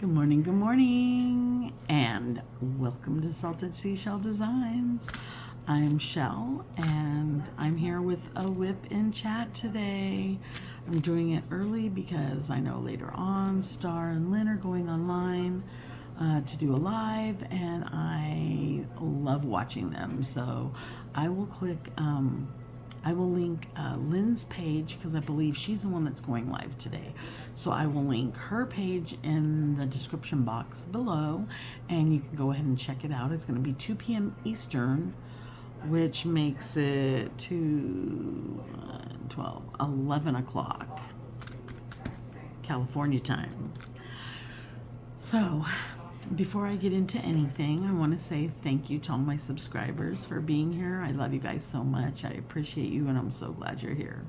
good morning, and welcome to Salted Seashell Designs. I'm Shell, and I'm here with a WIP in chat today. I'm doing it early because I know later on Star and Lynn are going online to do a live, and I love watching them. So I will link Lynn's page because I believe she's the one that's going live today. So I will link her page in the description box below, and you can go ahead and check it out. It's going to be 2 p.m. Eastern, which makes it 11 o'clock California time. So before I get into anything, I want to say thank you to all my subscribers for being here. I love you guys so much. I appreciate you, and I'm so glad you're here.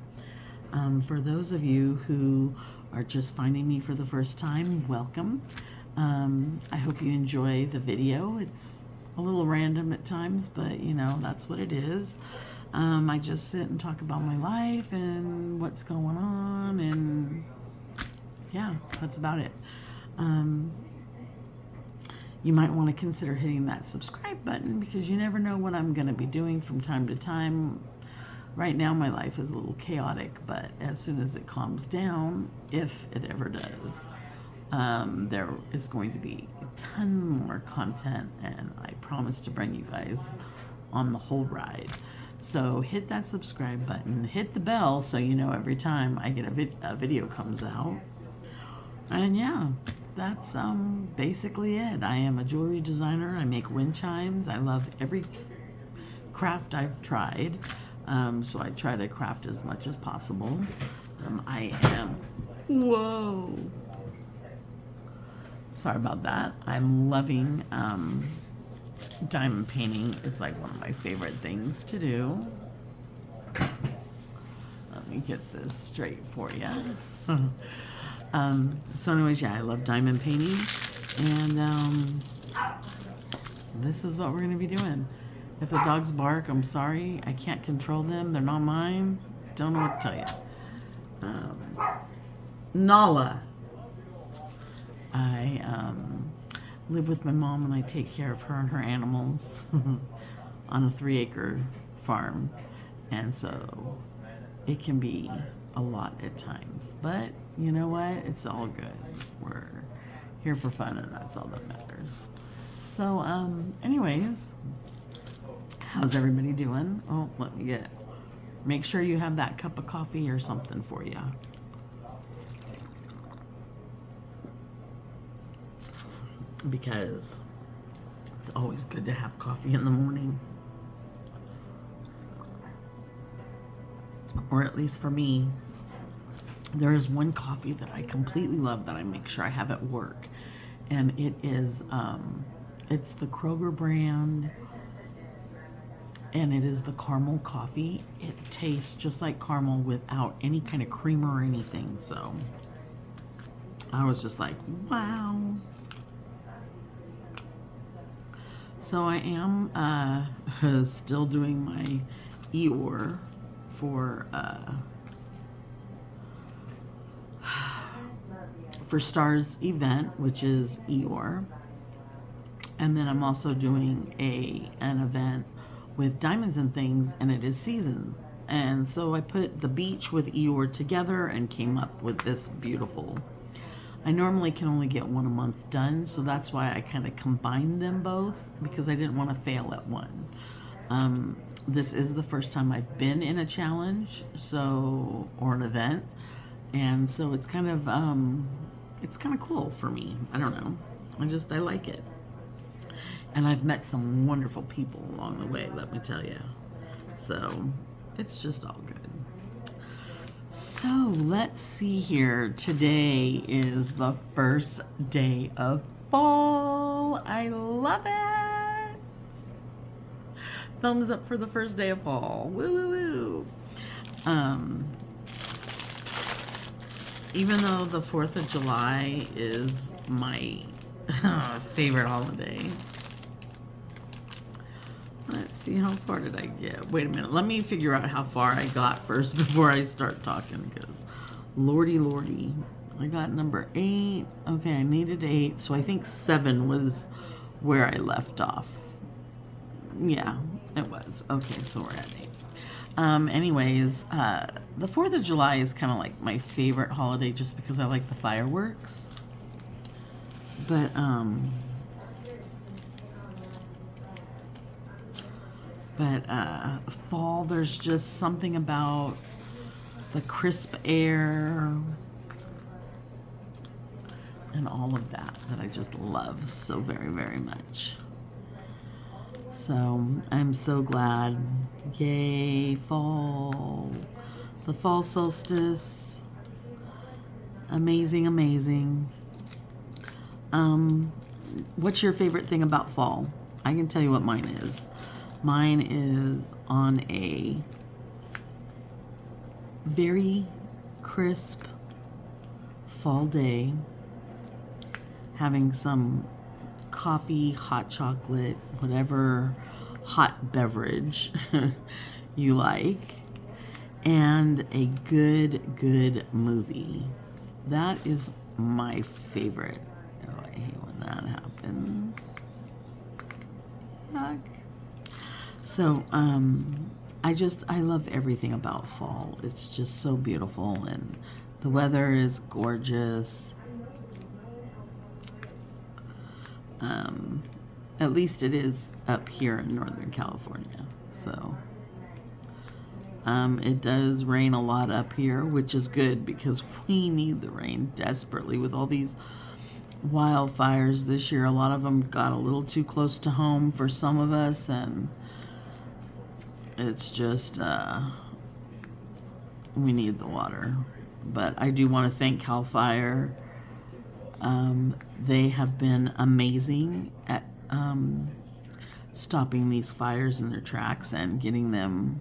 For those of you who are just finding me for the first time, welcome. I hope you enjoy the video. It's a little random at times, but you know, that's what it is. I just sit and talk about my life and what's going on, and yeah, that's about it. You might want to consider hitting that subscribe button because you never know what I'm going to be doing from time to time. Right now my life is a little chaotic, but as soon as it calms down, if it ever does, there is going to be a ton more content, and I promise to bring you guys on the whole ride. So hit that subscribe button, hit the bell so you know every time I get a video comes out. And yeah, that's basically it. I am a jewelry designer. I make wind chimes. I love every craft I've tried, so I try to craft as much as possible. Whoa, sorry about that. I'm loving diamond painting. It's like one of my favorite things to do. Let me get this straight for you. So anyways, yeah, I love diamond painting, and this is what we're going to be doing. If the dogs bark, I'm sorry. I can't control them. They're not mine. Don't know what to tell you. Nala. I live with my mom, and I take care of her and her animals on a 3-acre farm, and so it can be a lot at times, but you know what, it's all good. We're here for fun, and that's all that matters. So anyways, how's everybody doing? Oh, make sure you have that cup of coffee or something for you, because it's always good to have coffee in the morning. Or at least for me. There is one coffee that I completely love that I make sure I have at work, and it is it's the Kroger brand, and it is the caramel coffee. It tastes just like caramel without any kind of creamer or anything. So I was just like, wow. So I am still doing my Eeyore for Star's event, which is Eeyore, and then I'm also doing an event with Diamonds and Things, and it is seasons. And so I put the beach with Eeyore together and came up with this beautiful. I normally can only get one a month done, so that's why I kind of combined them both, because I didn't want to fail at one. This is the first time I've been in a challenge, or an event, and so it's kind of cool for me. I don't know. I like it. And I've met some wonderful people along the way, let me tell you. So it's just all good. So let's see here. Today is the first day of fall. I love it. Thumbs up for the first day of fall. Woo, woo, woo. Even though the 4th of July is my favorite holiday. Let's see, how far did I get? Wait a minute. Let me figure out how far I got first before I start talking, because lordy. I got number 8. Okay, I needed 8, so I think 7 was where I left off. Yeah, it was. Okay, so we're at 8. Anyways, the 4th of July is kind of like my favorite holiday just because I like the fireworks. But, fall, there's just something about the crisp air and all of that I just love so very, very much. So I'm so glad. Yay, fall. The fall solstice. Amazing, amazing. What's your favorite thing about fall? I can tell you what mine is. Mine is on a very crisp fall day, having some coffee, hot chocolate, whatever hot beverage you like, and a good movie. That is my favorite. Oh, I hate when that happens. Yuck. So, I love everything about fall. It's just so beautiful, and the weather is gorgeous. At least it is up here in Northern California. So, it does rain a lot up here, which is good because we need the rain desperately with all these wildfires this year. A lot of them got a little too close to home for some of us, and it's just, we need the water. But I do want to thank CAL FIRE. They have been amazing at stopping these fires in their tracks and getting them.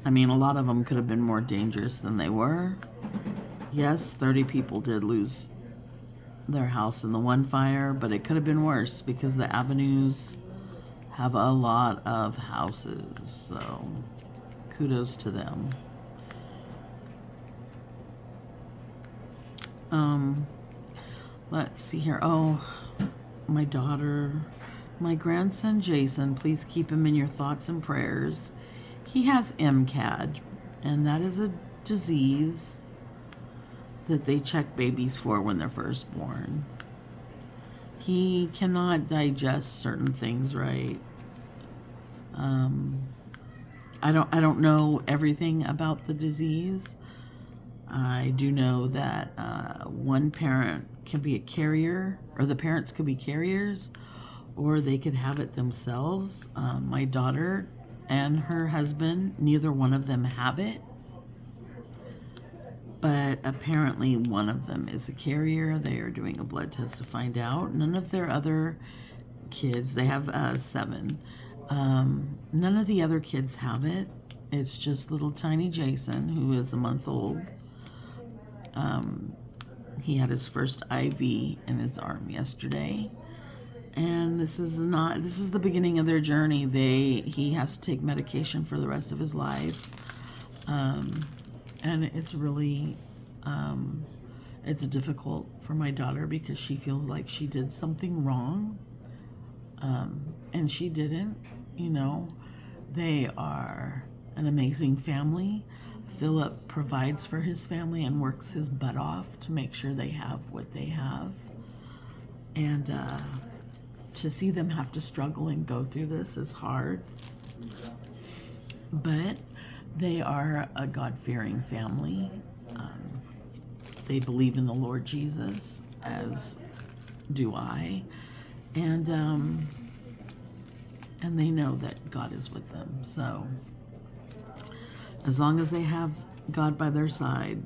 I mean, a lot of them could have been more dangerous than they were. Yes, 30 people did lose their house in the one fire, but it could have been worse because the avenues have a lot of houses. So kudos to them. Let's see here. Oh, my daughter, my grandson Jason, please keep him in your thoughts and prayers. He has MCAD, and that is a disease that they check babies for when they're first born. He cannot digest certain things right. I don't know everything about the disease. I do know that one parent can be a carrier, or the parents could be carriers, or they could have it themselves. My daughter and her husband, neither one of them have it, but apparently one of them is a carrier. They are doing a blood test to find out. None of their other kids, they have 7, none of the other kids have it. It's just little tiny Jason, who is a month old. He had his first IV in his arm yesterday, and this is the beginning of their journey. He has to take medication for the rest of his life, and it's really it's difficult for my daughter because she feels like she did something wrong, and she didn't. They are an amazing family. Philip provides for his family and works his butt off to make sure they have what they have. And to see them have to struggle and go through this is hard. But they are a God-fearing family. They believe in the Lord Jesus, as do I. And they know that God is with them. So as long as they have God by their side,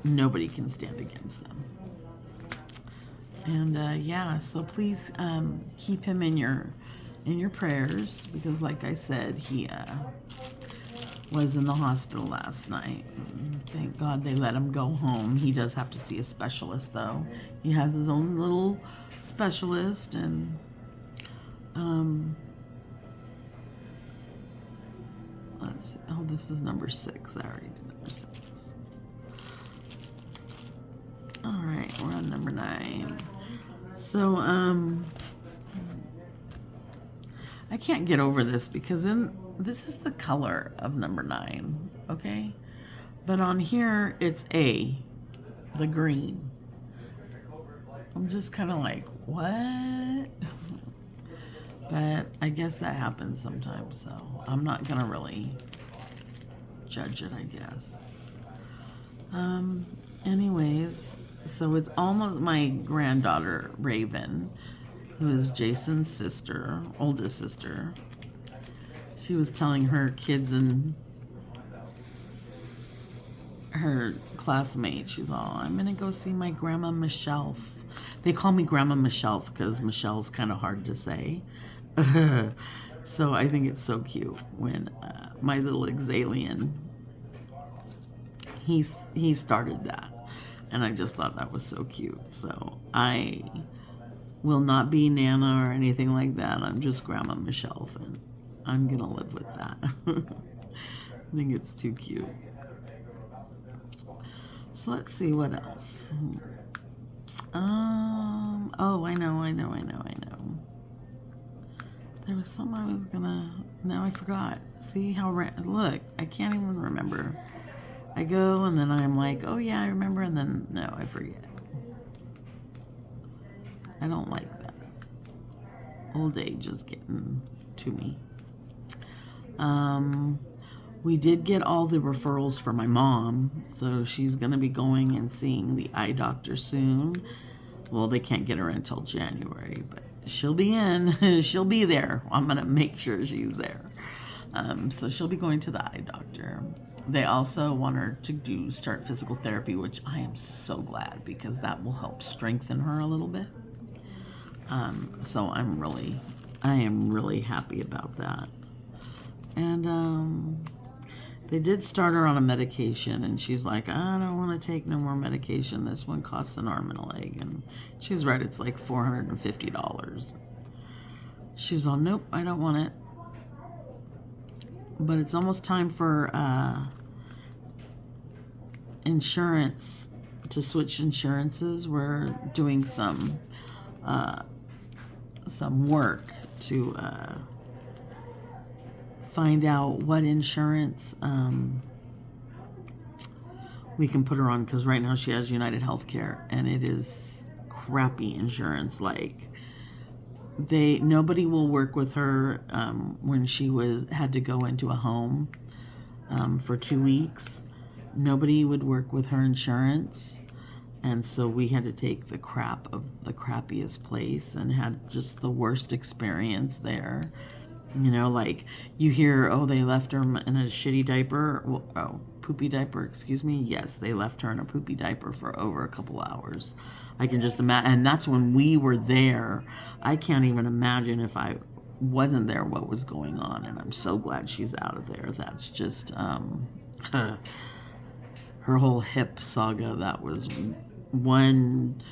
nobody can stand against them. And so please keep him in your prayers, because like I said, he was in the hospital last night. Thank God they let him go home. He does have to see a specialist, though. He has his own little specialist, and let's see. Oh, this is number 6. I already did number 6. All right, we're on number 9. So, I can't get over this because this is the color of number 9, okay? But on here, it's A, the green. I'm just kind of like, what? But I guess that happens sometimes, so I'm not going to really judge it, I guess. Anyways, so it's almost my granddaughter, Raven, who is Jason's sister, oldest sister. She was telling her kids and her classmates, she's all, I'm going to go see my Grandma Michelle. They call me Grandma Michelle because Michelle's kind of hard to say. So I think it's so cute when my little Exalian, he started that. And I just thought that was so cute. So I will not be Nana or anything like that. I'm just Grandma Michelle, and I'm going to live with that. I think it's too cute. So let's see what else. Oh, I know. There was something I was gonna, now I forgot. See how, look, I can't even remember. I go and then I'm like, oh yeah, I remember, and then no, I forget. I don't like that. Old age is getting to me. We did get all the referrals for my mom, so she's gonna be going and seeing the eye doctor soon. Well, they can't get her until January, but she'll be in. She'll be there. I'm gonna make sure she's there. So she'll be going to the eye doctor. They also want her to start physical therapy, which I am so glad because that will help strengthen her a little bit. So I am really happy about that. And they did start her on a medication, and she's like, I don't want to take no more medication. This one costs an arm and a leg. And she's right, it's like $450. She's all, nope, I don't want it. But it's almost time for insurance, to switch insurances. We're doing some work to find out what insurance we can put her on, because right now she has United Healthcare, and it is crappy insurance. Like, nobody will work with her when she had to go into a home for 2 weeks. Nobody would work with her insurance, and so we had to take the crap of the crappiest place and had just the worst experience there. You know, like, you hear, oh, they left her in a shitty diaper. Poopy diaper, excuse me. Yes, they left her in a poopy diaper for over a couple hours. I can just imagine. And that's when we were there. I can't even imagine if I wasn't there what was going on. And I'm so glad she's out of there. That's just, her whole hip saga. That was one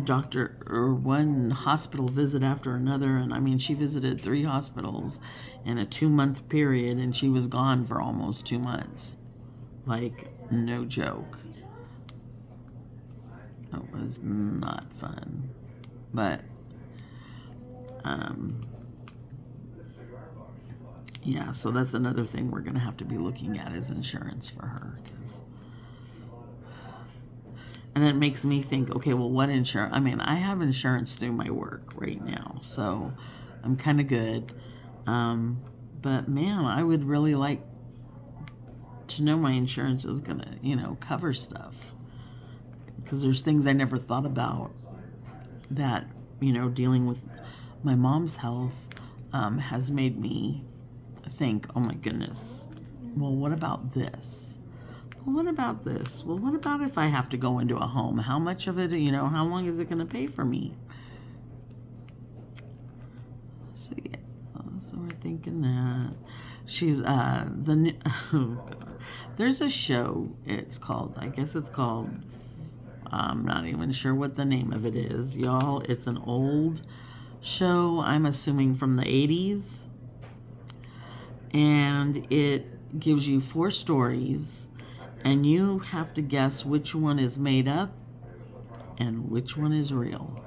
doctor or one hospital visit after another. And I mean, she visited 3 hospitals in a 2-month period, and she was gone for almost 2 months. Like, no joke. It was not fun. But yeah, so that's another thing we're gonna have to be looking at, is insurance for her. And it makes me think, okay, well, what insurance? I mean, I have insurance through my work right now, so I'm kind of good. But man, I would really like to know my insurance is gonna, cover stuff, because there's things I never thought about that, dealing with my mom's health has made me think, oh my goodness, well, what about this? Well, what about this? Well, what about if I have to go into a home? How much of it, how long is it going to pay for me? So, yeah. So we're thinking that. She's, there's a show, I'm not even sure what the name of it is, y'all. It's an old show, I'm assuming from the 80s. And it gives you 4 stories. And you have to guess which one is made up and which one is real.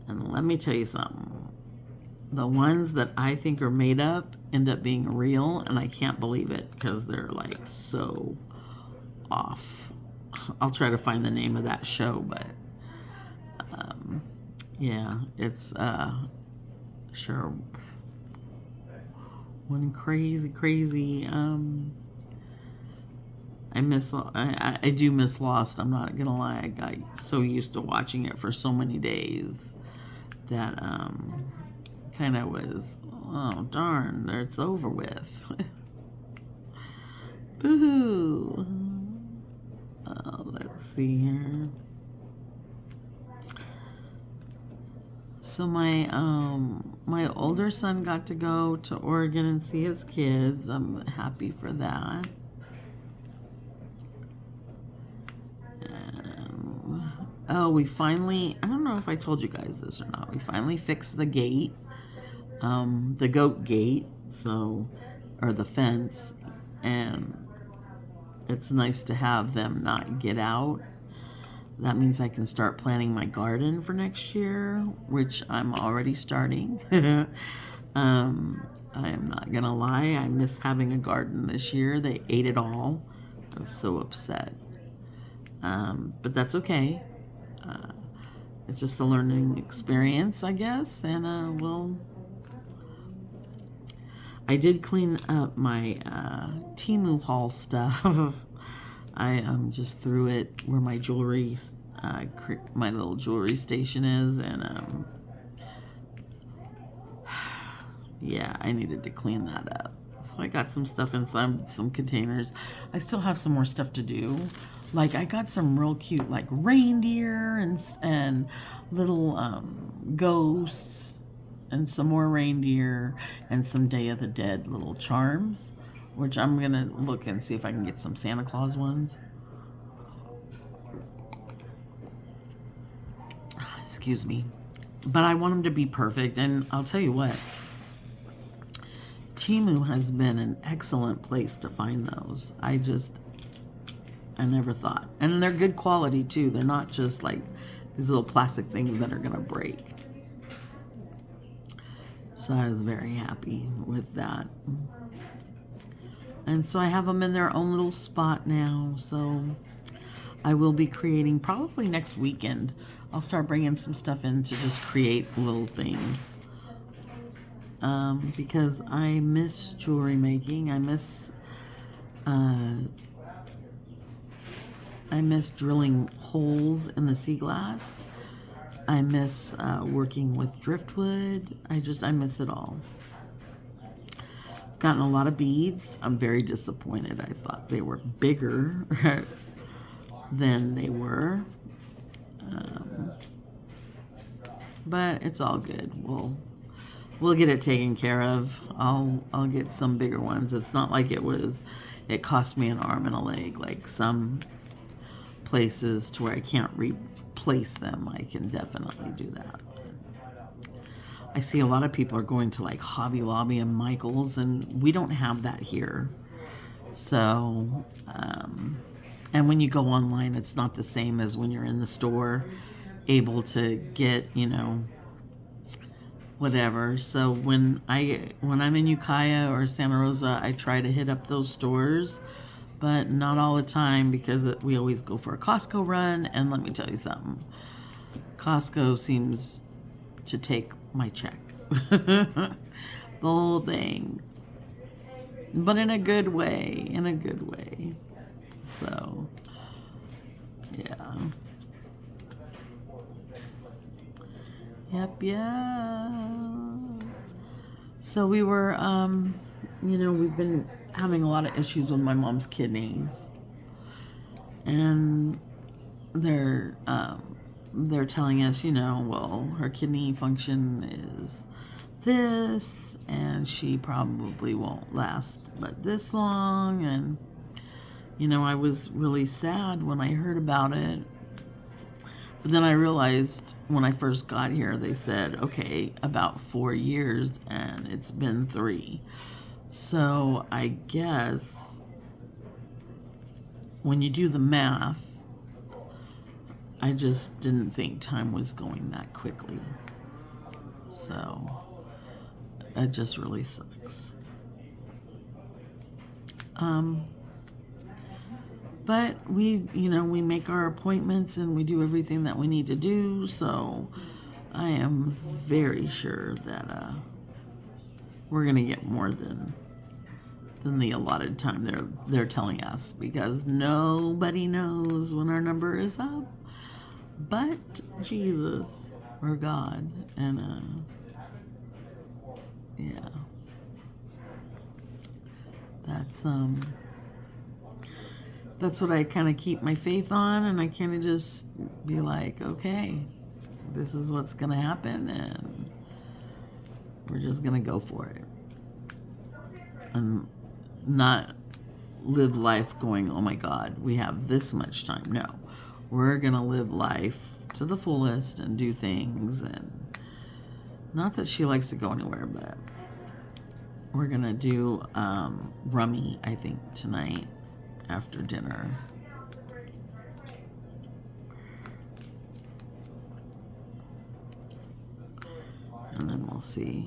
And let me tell you something. The ones that I think are made up end up being real, and I can't believe it because they're like so off. I'll try to find the name of that show, but yeah, it's sure one crazy. I do miss Lost. I'm not gonna lie. I got so used to watching it for so many days that kind of was, oh darn, it's over with. Boo-hoo. Let's see here. So my older son got to go to Oregon and see his kids. I'm happy for that. Oh, we finally, I don't know if I told you guys this or not, we finally fixed the gate, the goat gate, or the fence, and it's nice to have them not get out. That means I can start planting my garden for next year, which I'm already starting. I am not gonna lie, I miss having a garden this year. They ate it all. I was so upset. But that's okay. It's just a learning experience, I guess, and I did clean up my Temu haul stuff. I just threw it where my jewelry, my little jewelry station is, and yeah, I needed to clean that up. So I got some stuff in some containers. I still have some more stuff to do. Like I got some real cute like reindeer and little ghosts and some more reindeer and some Day of the Dead little charms, which I'm gonna look and see if I can get some Santa Claus ones. Excuse me. But I want them to be perfect, and I'll tell you what, Temu has been an excellent place to find those. I never thought. And they're good quality too. They're not just like these little plastic things that are gonna break. So I was very happy with that. And so I have them in their own little spot now. So I will be creating probably next weekend. I'll start bringing some stuff in to just create little things. Because I miss jewelry making. I miss drilling holes in the sea glass. I miss working with driftwood. I miss it all. Gotten a lot of beads. I'm very disappointed. I thought they were bigger than they were. But it's all good. We'll get it taken care of. I'll get some bigger ones. It's not like it cost me an arm and a leg like some places to where I can't replace them. I can definitely do that. I see a lot of people are going to like Hobby Lobby and Michael's, and we don't have that here. So, and when you go online, it's not the same as when you're in the store, able to get, whatever. So when I'm in Ukiah or Santa Rosa, I try to hit up those stores, but not all the time because we always go for a Costco run. And let me tell you something, Costco seems to take my check, the whole thing, but in a good way, So, yeah. Yep, yeah. So we were, we've been having a lot of issues with my mom's kidneys, and they're telling us, well, her kidney function is this, and she probably won't last but this long. And I was really sad when I heard about it. But then I realized when I first got here, they said, okay, about 4 years, and it's been 3. So I guess when you do the math, I just didn't think time was going that quickly. So it just really sucks. But we make our appointments and we do everything that we need to do. So I am very sure that we're gonna get more than the allotted time they're telling us, because nobody knows when our number is up but Jesus or God. And yeah, that's what I kind of keep my faith on, and I kind of just be like, okay, this is what's gonna happen, and we're just gonna go for it, and not live life going, oh my God, we have this much time. No, we're gonna live life to the fullest and do things. And not that she likes to go anywhere, but we're gonna do rummy, I think, tonight after dinner. And then we'll see.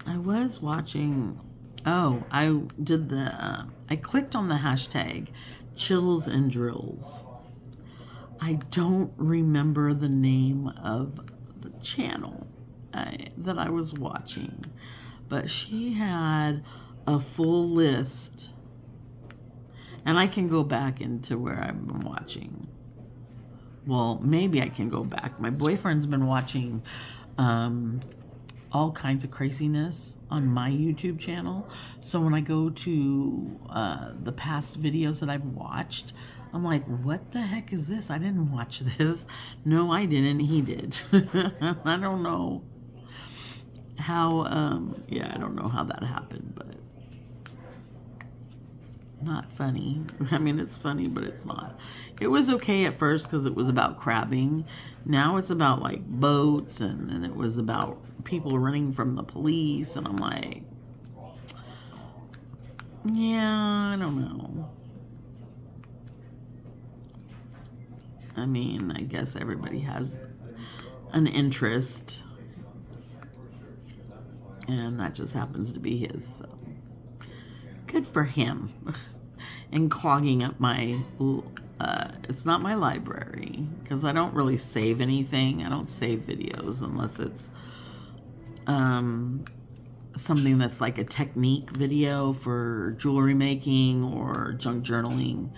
I was watching, I did I clicked on the hashtag chills and drills. I don't remember the name of the channel that I was watching, but she had a full list, and I can go back into where I've been watching. Well, maybe I can go back. My boyfriend's been watching all kinds of craziness on my YouTube channel. So when I go to the past videos that I've watched, I'm like, what the heck is this? I didn't watch this. No, I didn't. He did. I don't know how, I don't know how that happened, but not funny. I mean, it's funny, but it's not. It was okay at first because it was about crabbing. Now it's about like boats, and then it was about people running from the police, and I'm like, yeah, I don't know. I mean, I guess everybody has an interest, and that just happens to be his, so good for him. And clogging up my it's not my library, because I don't really save anything. I don't save videos unless it's something that's like a technique video for jewelry making or junk journaling.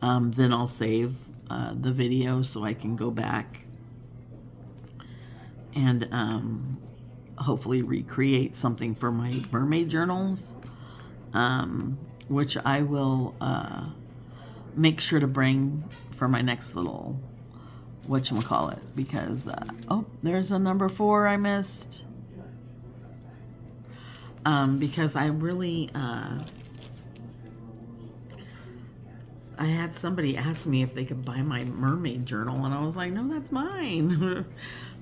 Then I'll save the video so I can go back and hopefully recreate something for my mermaid journals, which I will make sure to bring for my next little whatchamacallit, because there's a number 4 I missed, because I really I had somebody ask me if they could buy my mermaid journal, and I was like, no, that's mine.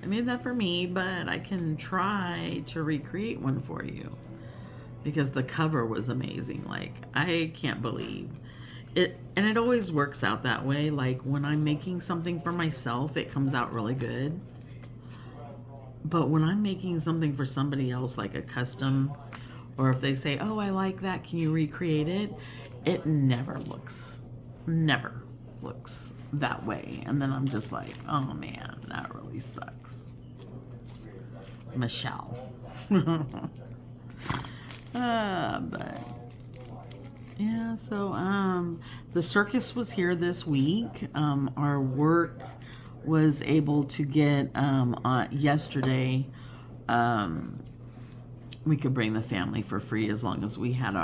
I made that for me, but I can try to recreate one for you, because the cover was amazing. Like, I can't believe it. And it always works out that way. Like, when I'm making something for myself, it comes out really good. But when I'm making something for somebody else, like a custom, or if they say, oh, I like that, can you recreate it? It never looks that way. And then I'm just like, oh man, that really sucks. Michelle. But yeah, so the circus was here this week. Our work was able to get yesterday, we could bring the family for free as long as we had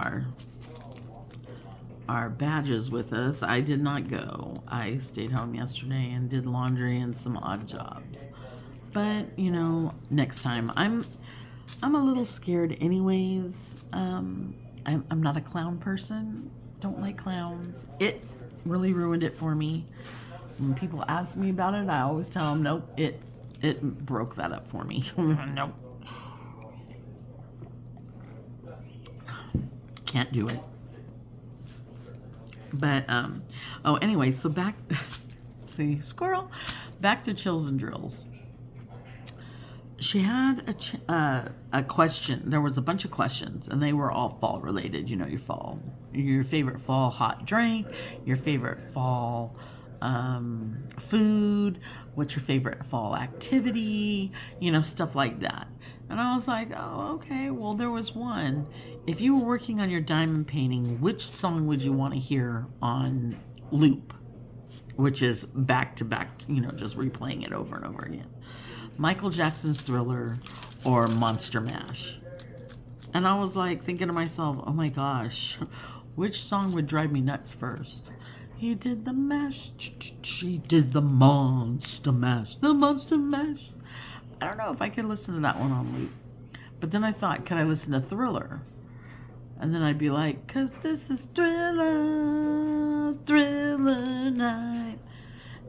our badges with us. I did not go. I stayed home yesterday and did laundry and some odd jobs. But, you know, next time. I'm a little scared anyways. I'm not a clown person. Don't like clowns. It really ruined it for me. When people ask me about it, I always tell them, nope, it broke that up for me. Nope. Can't do it. But, oh, anyway, so back, see, squirrel, back to Chills and Drills. She had a question. There was a bunch of questions, and they were all fall related. You know, your favorite fall hot drink, your favorite fall food, what's your favorite fall activity, you know, stuff like that. And I was like, oh, okay. Well, there was one. If you were working on your diamond painting, which song would you want to hear on loop? Which is back to back, you know, just replaying it over and over again. Michael Jackson's Thriller or Monster Mash. And I was like thinking to myself, oh my gosh, which song would drive me nuts first? He did the mash, she did the monster mash, the monster mash. I don't know if I could listen to that one on loop. But then I thought, could I listen to Thriller? And then I'd be like, 'cause this is Thriller, Thriller night.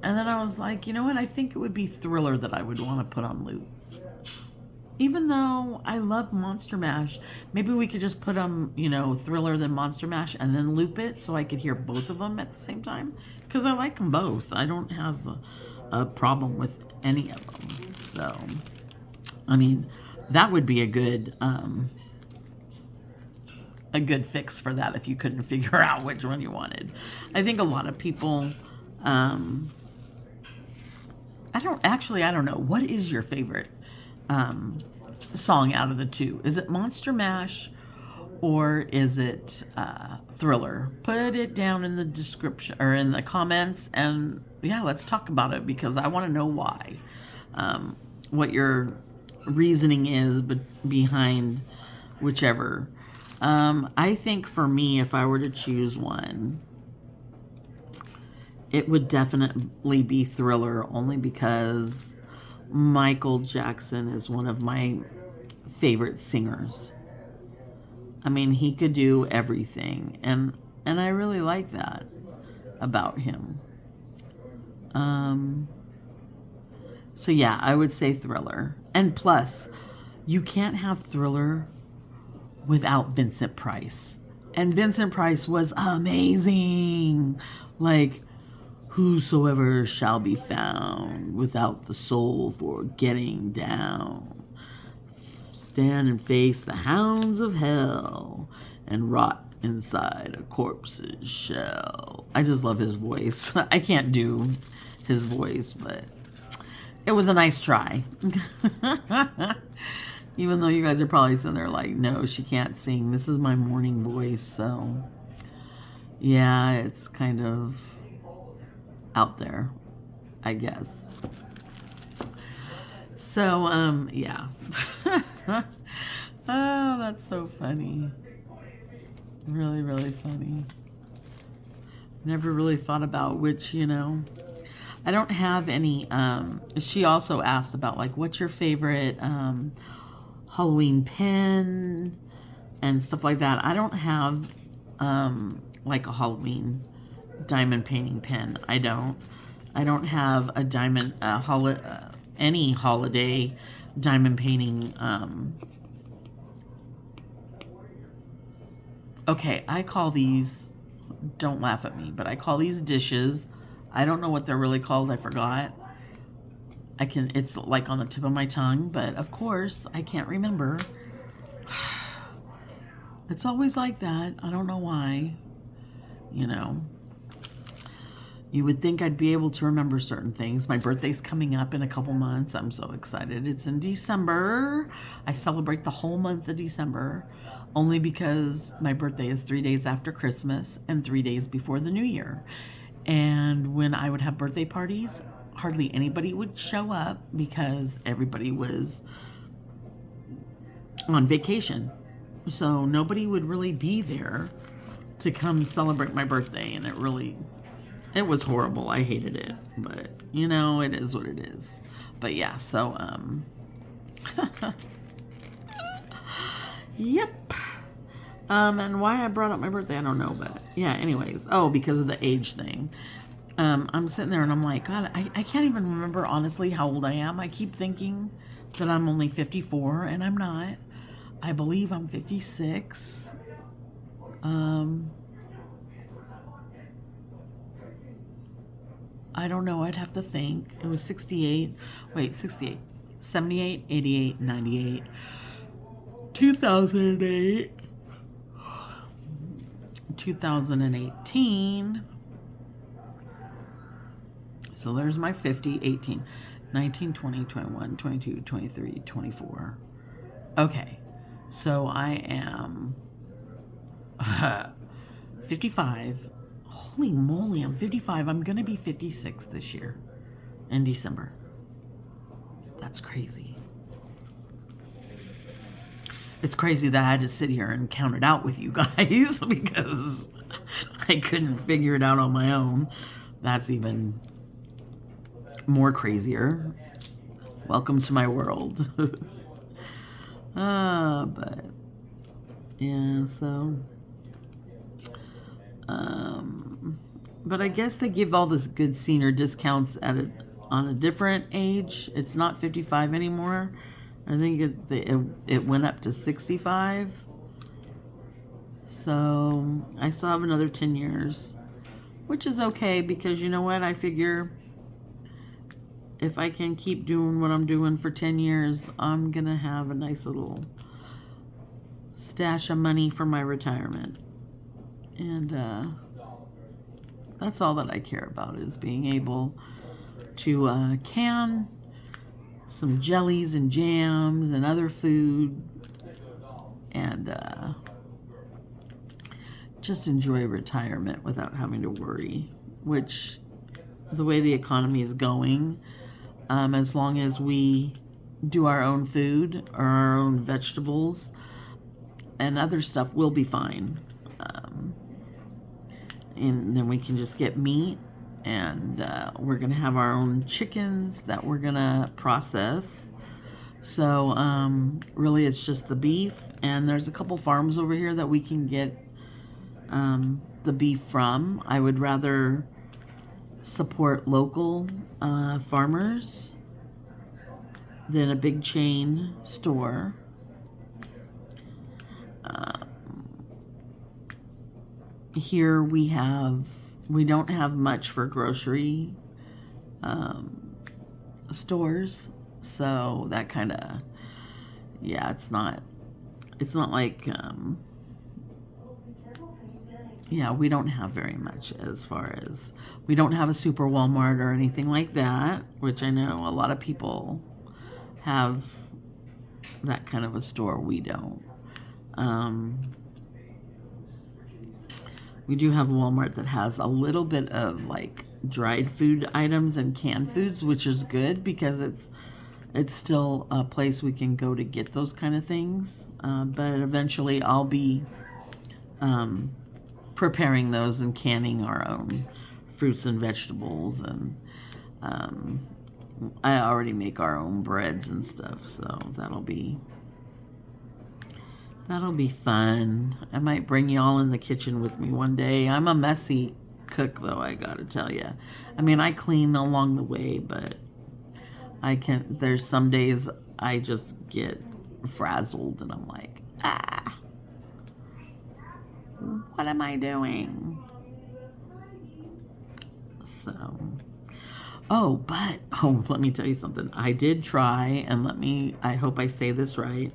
And then I was like, you know what? I think it would be Thriller that I would want to put on loop. Even though I love Monster Mash, maybe we could just put you know, Thriller then Monster Mash and then loop it so I could hear both of them at the same time. Because I like them both. I don't have a problem with any of them. So, I mean, that would be a good fix for that if you couldn't figure out which one you wanted. I think a lot of people, I don't know. What is your favorite song out of the two? Is it Monster Mash or is it Thriller? Put it down in the description or in the comments, and yeah, let's talk about it because I want to know why. What your reasoning is behind whichever. I think for me, if I were to choose one, it would definitely be Thriller, only because Michael Jackson is one of my favorite singers. I mean, he could do everything, and I really like that about him. So yeah, I would say Thriller. And plus, you can't have Thriller without Vincent Price. And Vincent Price was amazing. Like, whosoever shall be found without the soul for getting down, stand and face the hounds of hell and rot inside a corpse's shell. I just love his voice. I can't do his voice, but it was a nice try. Even though you guys are probably sitting there like, no, she can't sing. This is my morning voice, so yeah, it's kind of out there, I guess. So, yeah. Oh, that's so funny. Really, really funny. Never really thought about which, you know. I don't have any, she also asked about, like, what's your favorite Halloween pen and stuff like that. I don't have, like, a Halloween diamond painting pen. I don't have a diamond, any holiday diamond painting, okay, I call these, don't laugh at me, but I call these dishes. I don't know what they're really called. I forgot. It's like on the tip of my tongue, but of course I can't remember. It's always like that. I don't know why. You know, you would think I'd be able to remember certain things. My birthday's coming up in a couple months. I'm so excited. It's in December. I celebrate the whole month of December only because my birthday is 3 days after Christmas and 3 days before the New Year. And when I would have birthday parties, hardly anybody would show up because everybody was on vacation. So nobody would really be there to come celebrate my birthday. And it was horrible. I hated it. But, you know, it is what it is. But yeah, so, yep. And why I brought up my birthday, I don't know, but yeah, anyways. Oh, because of the age thing. I'm sitting there and I'm like, God, I can't even remember honestly how old I am. I keep thinking that I'm only 54 and I'm not. I believe I'm 56. Um, I don't know. I'd have to think. It was 68. Wait, 68. 78, 88, 98, 2008, 2018. So there's my 50, 18, 19, 20, 21, 22, 23, 24. Okay. So I am 55. Holy moly, I'm 55. I'm going to be 56 this year in December. That's crazy. It's crazy that I had to sit here and count it out with you guys because I couldn't figure it out on my own. That's even more crazier. Welcome to my world. But yeah, so but I guess they give all this good senior discounts on a different age. It's not 55 anymore. I think it went up to 65. So I still have another 10 years, which is okay because you know what? I figure if I can keep doing what I'm doing for 10 years, I'm going to have a nice little stash of money for my retirement. And that's all that I care about is being able to can some jellies and jams and other food and just enjoy retirement without having to worry, which the way the economy is going, as long as we do our own food or our own vegetables and other stuff, we'll be fine. And then we can just get meat, and we're going to have our own chickens that we're going to process. So really it's just the beef, and there's a couple farms over here that we can get the beef from. I would rather support local farmers than a big chain store. Here we don't have much for grocery stores, so that kind of, yeah, it's not like yeah, we don't have very much as far as, we don't have a super Walmart or anything like that, which I know a lot of people have that kind of a store. We don't. We do have a Walmart that has a little bit of like dried food items and canned foods, which is good because it's still a place we can go to get those kind of things. But eventually I'll be preparing those and canning our own fruits and vegetables, and I already make our own breads and stuff, so that'll be fun. I might bring y'all in the kitchen with me one day. I'm a messy cook, though, I gotta tell you. I mean, I clean along the way, but there's some days I just get frazzled and I'm like, what am I doing? So, let me tell you something. I did try, and I hope I say this right.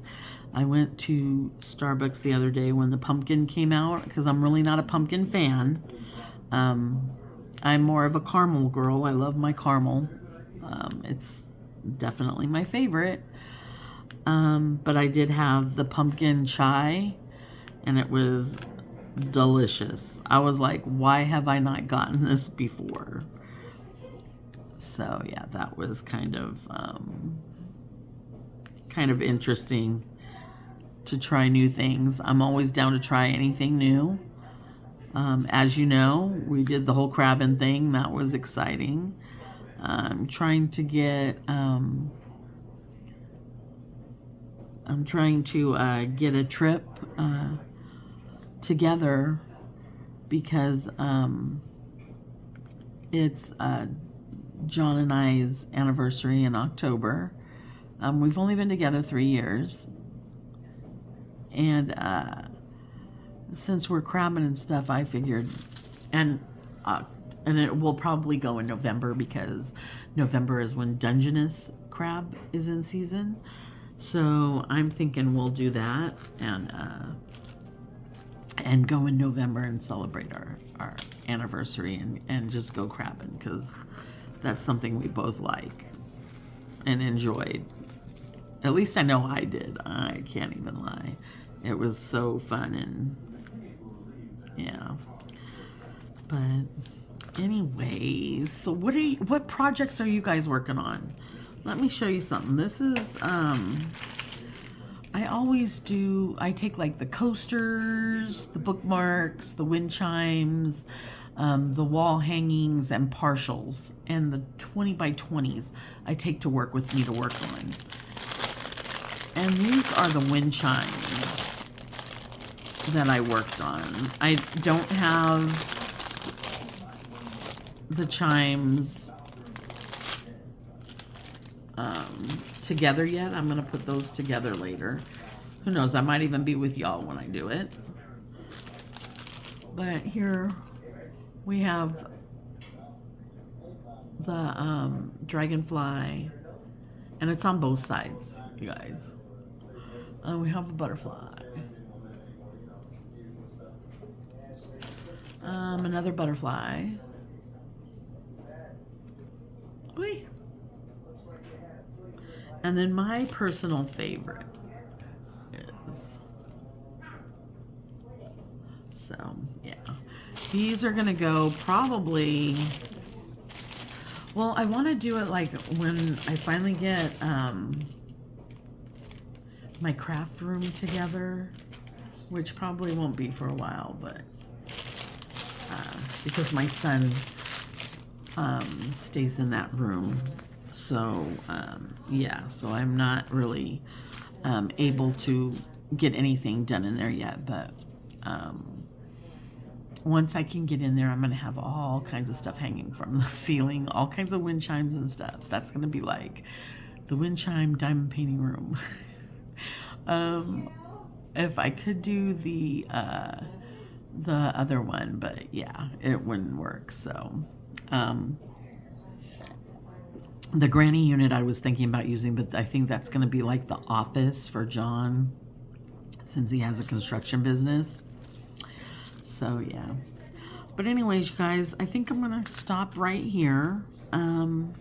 I went to Starbucks the other day when the pumpkin came out, because I'm really not a pumpkin fan. I'm more of a caramel girl. I love my caramel. It's definitely my favorite. But I did have the pumpkin chai, and it was delicious. I was like, why have I not gotten this before? So yeah, that was kind of interesting to try new things. I'm always down to try anything new. As you know, we did the whole crabbing thing. That was exciting. I'm trying to get get a trip together because it's John and I's anniversary in October. We've only been together 3 years. And since we're crabbing and stuff, I figured, and it will probably go in November because November is when Dungeness crab is in season. So I'm thinking we'll do that and go in November and celebrate our anniversary and just go crabbing, because that's something we both like and enjoyed. At least I know I did. I can't even lie. It was so fun, and yeah. But anyways, so what projects are you guys working on? Let me show you something. This is I take like the coasters, the bookmarks, the wind chimes, the wall hangings and partials, and the 20 by 20s I take to work with me to work on. And these are the wind chimes that I worked on. I don't have the chimes together yet. I'm going to put those together later. Who knows? I might even be with y'all when I do it. But here we have the dragonfly, and it's on both sides, you guys. We have a butterfly. Another butterfly. Whee! And then my personal favorite is, so yeah, these are gonna go probably, well, I want to do it like when I finally get my craft room together, which probably won't be for a while, but because my son stays in that room. So yeah, so I'm not really able to get anything done in there yet, but once I can get in there, I'm gonna have all kinds of stuff hanging from the ceiling, all kinds of wind chimes and stuff. That's gonna be like the wind chime diamond painting room. If I could do the other one, but yeah, it wouldn't work. So the granny unit I was thinking about using, but I think that's going to be like the office for John, since he has a construction business. So yeah. But anyways, you guys, I think I'm going to stop right here and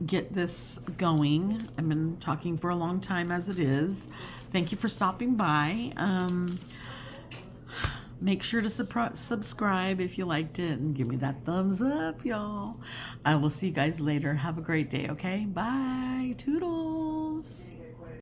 get this going. I've been talking for a long time as it is. Thank you for stopping by. Make sure to subscribe if you liked it, and give me that thumbs up, y'all. I will see you guys later. Have a great day, okay? Bye.